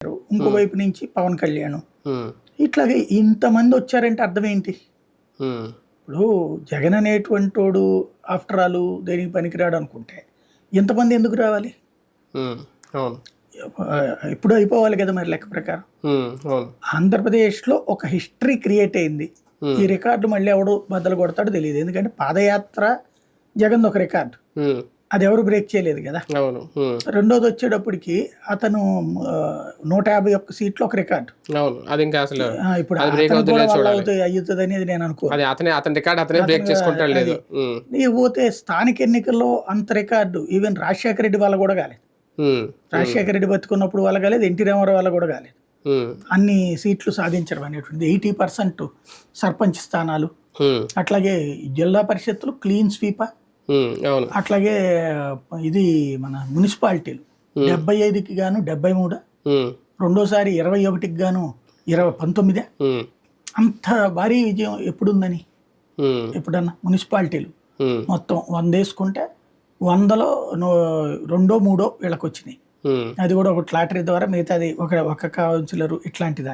ఇంకోవైపు నుంచి పవన్ కళ్యాణ్. హ్మ్. ఇట్లాగే ఇంతమంది వచ్చారంటే అర్థం ఏంటి? హ్మ్. ఇప్పుడు జగన్ అనేటువంటోడు ఆఫ్టర్ ఆల్ దేనికి పనికిరాడు అనుకుంటే ఇంతమంది ఎందుకు రావాలి? హ్మ్. అవును. ఇప్పుడు అయిపోవాలి కదా మరి లెక్క ప్రకారం. అవును. ఆంధ్రప్రదేశ్లో ఒక హిస్టరీ క్రియేట్ అయింది. ఈ రికార్డు మళ్ళీ ఎవడు బద్దలు కొడతాడో తెలియదు. ఎందుకంటే పాదయాత్ర జగన్ ఒక రికార్డు, అది ఎవరు బ్రేక్ చేయలేదు కదా. అవును. రెండోది వచ్చేటప్పటికి అతను 151 సీట్లు ఒక రికార్డు. అవును. అది ఇంకా అసలు ఇప్పుడు అది బ్రేక్ అతను అవుతుందో కూడా లేదో వల్ల చూడాలి. అవుతుంది అనేది నేను అనుకోను. అది అతని రికార్డ్ అతనే బ్రేక్ చేసుకుంటాడు లేదు. పోతే స్థానిక ఎన్నికల్లో అంత రికార్డు ఈవెన్ రాజశేఖర రెడ్డి వాళ్ళ కూడా కాలేదు. రాజశేఖర రెడ్డి బతుకున్నప్పుడు వాళ్ళ కాలేదు, ఎన్టీ రామారావు వాళ్ళ కూడా కాలేదు. అన్ని సీట్లు సాధించడం అనేటువంటిది 80% సర్పంచ్ స్థానాలు, అట్లాగే జిల్లా పరిషత్తులు క్లీన్ స్వీప్, అట్లాగే ఇది మన మున్సిపాలిటీలు 75కి గాను 73, రెండోసారి 21కి గాను 19. అంత భారీ విజయం ఎప్పుడుందని ఎప్పుడన్నా మున్సిపాలిటీలు మొత్తం 100 వేసుకుంటే 100లో 2, 3 వీళ్ళకి వచ్చినాయి. అది కూడా ఒక లాటరీ ద్వారా, మిగతాది ఒక కౌన్సిలర్ ఇట్లాంటిది.